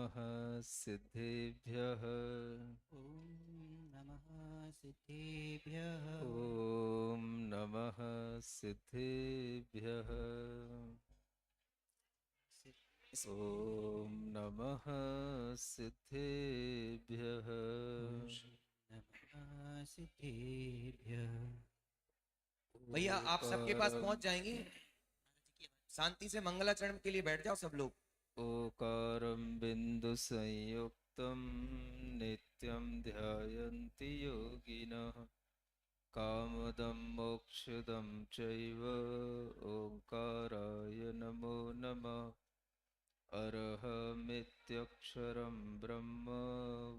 नमः सिद्धेभ्यः। ॐ नमः सिद्धेभ्यः। ॐ नमः सिद्धेभ्यः। ॐ नमः सिद्धेभ्यः। नमः सिद्धेभ्यः। भैया आप सबके पास ओकारं पहुंच जाएंगी, शांति से मंगलाचरण के लिए बैठ जाओ सब लोग। ओकारं बिन्दुसंयुक्तं नित्यं ध्यायन्ति योगिनः। कामदं मोक्षदं चैव ओंकाराय नमो नमः। अरहमित्यक्षरं ब्रह्म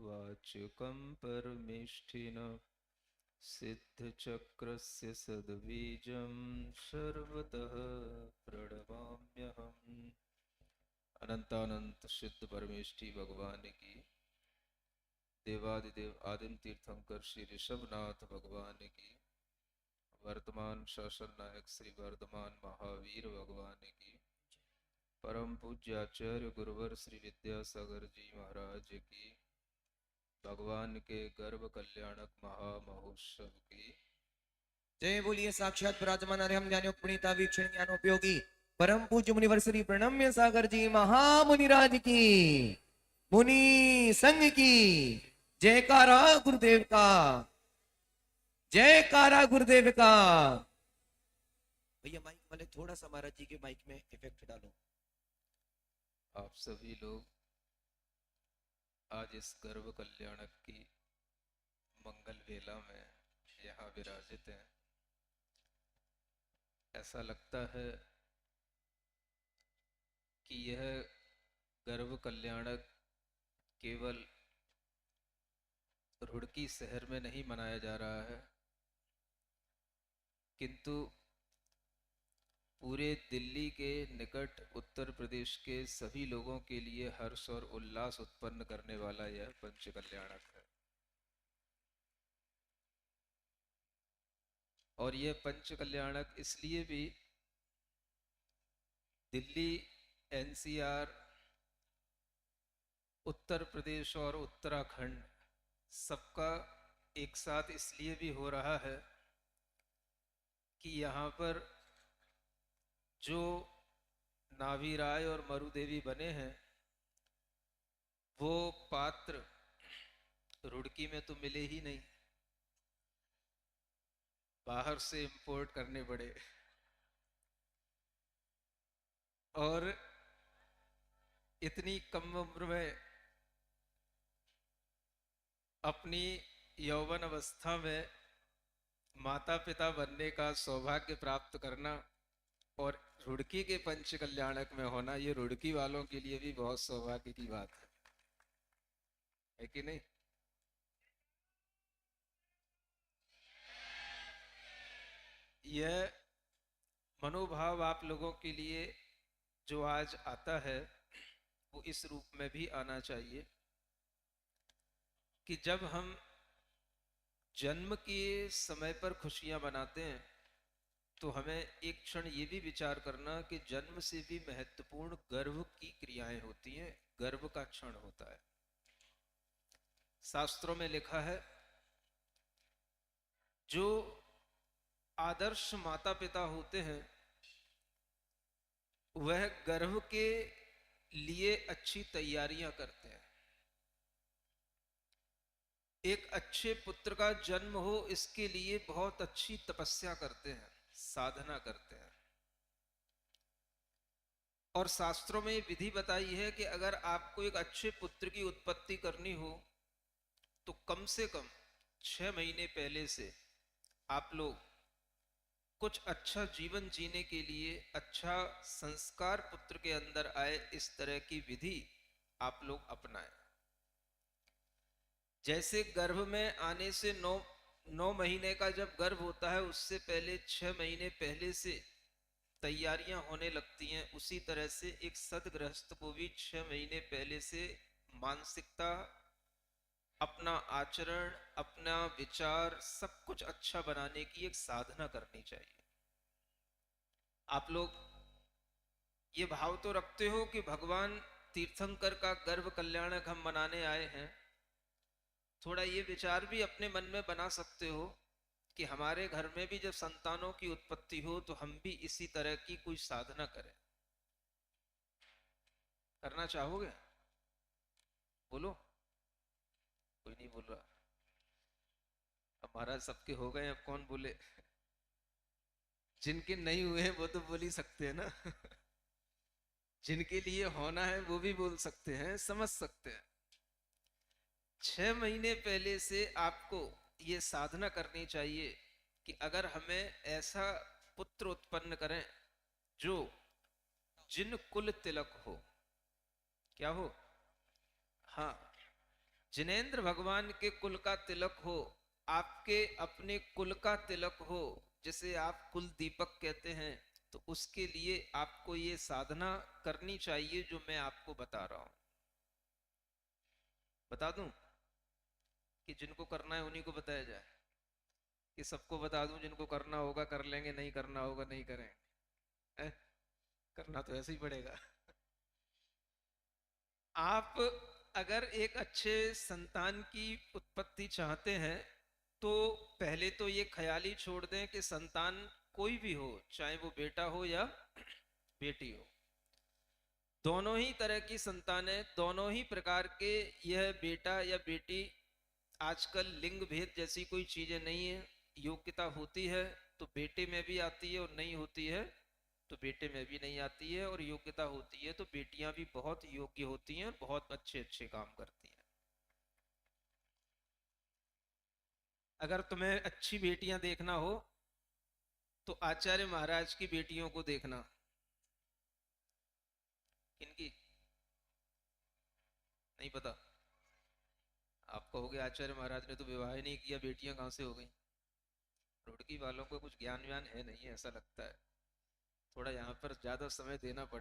वाचकं परमेष्ठिनः। सिद्धचक्रस्य सद्बीजं सर्वतः प्रणमाम्यहम्। अनंतानंत सिद्ध परमेष्ठी भगवान की, देवादिदेव आदिम तीर्थंकर श्री ऋषभनाथ भगवान की, वर्तमान शासन नायक श्री वर्धमान महावीर भगवान की, परम पूज्य आचार्य गुरुवर श्री विद्यासागर जी महाराज की, भगवान के गर्भ कल्याणक महामहोत्सव की। जय बोलिए साक्षात विराजमान अर्हम ज्ञानयोग पुनीता वीक्षण ज्ञानोपयोगी परम पूज्य मुनिवर श्री प्रणम्य सागर जी महामुनिराज की, मुनि संघ की जयकारा गुरुदेव का, जयकारा गुरुदेव का। भैया माइक वाले थोड़ा सा महाराज जी के माइक में इफेक्ट डालो। आप सभी लोग आज इस गर्भ कल्याणक की मंगल वेला में यहाँ विराजित हैं। ऐसा लगता है कि यह गर्भ कल्याणक केवल रुड़की शहर में नहीं मनाया जा रहा है, किंतु पूरे दिल्ली के निकट उत्तर प्रदेश के सभी लोगों के लिए हर्ष और उल्लास उत्पन्न करने वाला यह पंच कल्याणक है। और यह पंच कल्याणक इसलिए भी दिल्ली, एनसीआर, उत्तर प्रदेश और उत्तराखंड सबका एक साथ इसलिए भी हो रहा है कि यहाँ पर जो नाभी राय और मरुदेवी बने हैं वो पात्र रुड़की में तो मिले ही नहीं, बाहर से इंपोर्ट करने पड़े। और इतनी कम उम्र में अपनी यौवन अवस्था में माता पिता बनने का सौभाग्य प्राप्त करना और रुड़की के पंच कल्याणक में होना, ये रुड़की वालों के लिए भी बहुत सौभाग्य की बात है कि नहीं? यह मनोभाव आप लोगों के लिए जो आज आता है वो इस रूप में भी आना चाहिए कि जब हम जन्म के समय पर खुशियां मनाते हैं तो हमें एक क्षण ये भी विचार करना कि जन्म से भी महत्वपूर्ण गर्भ की क्रियाएं होती हैं, गर्भ का क्षण होता है। शास्त्रों में लिखा है जो आदर्श माता पिता होते हैं वह गर्भ के लिए अच्छी तैयारियां करते हैं। एक अच्छे पुत्र का जन्म हो इसके लिए बहुत अच्छी तपस्या करते हैं, साधना करते हैं। और शास्त्रों में विधि बताई है कि अगर आपको एक अच्छे पुत्र की उत्पत्ति करनी हो तो कम से कम 6 महीने पहले से आप लोग कुछ अच्छा जीवन जीने के लिए, अच्छा संस्कार पुत्र के अंदर आए, इस तरह की विधि आप लोग अपनाएं। जैसे गर्भ में आने से 9 महीने का जब गर्भ होता है उससे पहले 6 महीने पहले से तैयारियां होने लगती हैं, उसी तरह से एक सदगृहस्थ को भी 6 महीने पहले से मानसिकता, अपना आचरण, अपना विचार सब कुछ अच्छा बनाने की एक साधना करनी चाहिए। आप लोग ये भाव तो रखते हो कि भगवान तीर्थंकर का गर्भ कल्याणक हम मनाने आए हैं, थोड़ा ये विचार भी अपने मन में बना सकते हो कि हमारे घर में भी जब संतानों की उत्पत्ति हो तो हम भी इसी तरह की कोई साधना करें। करना चाहोगे? बोलो। कोई नहीं बोल रहा। अब महाराज सबके हो गए, अब कौन बोले? जिनके नहीं हुए हैं वो तो बोल ही सकते हैं ना। जिनके लिए होना है वो भी बोल सकते हैं, समझ सकते हैं। 6 महीने पहले से आपको ये साधना करनी चाहिए कि अगर हमें ऐसा पुत्र उत्पन्न करें जो जिन कुल तिलक हो। क्या हो? हाँ, जिनेंद्र भगवान के कुल का तिलक हो, आपके अपने कुल का तिलक हो, जिसे आप कुल दीपक कहते हैं, तो उसके लिए आपको ये साधना करनी चाहिए जो मैं आपको बता रहा हूं। बता दूं कि जिनको करना है उन्हीं को बताया जाए, कि सबको बता दूं जिनको करना होगा कर लेंगे, नहीं करना होगा नहीं करेंगे? करना तो ऐसे ही पड़ेगा। आप अगर एक अच्छे संतान की उत्पत्ति चाहते हैं तो पहले तो ये ख्याल ही छोड़ दें कि संतान कोई भी हो, चाहे वो बेटा हो या बेटी हो, दोनों ही तरह की संतानें, दोनों ही प्रकार के, यह बेटा या बेटी, आजकल लिंग भेद जैसी कोई चीजें नहीं है। योग्यता होती है तो बेटे में भी आती है और नहीं होती है तो बेटे में भी नहीं आती है, और योग्यता होती है तो बेटियां भी बहुत योग्य होती हैं और बहुत अच्छे अच्छे काम करती हैं। अगर तुम्हें अच्छी बेटियां देखना हो तो आचार्य महाराज की बेटियों को देखना। किनकी? नहीं पता? आप कहोगे आचार्य महाराज ने तो विवाह ही नहीं किया, बेटियां कहां से हो गई? रुड़की वालों को कुछ ज्ञान व्यान है नहीं, ऐसा लगता है। थोड़ा यहाँ पर ज्यादा समय देना पड़ेगा।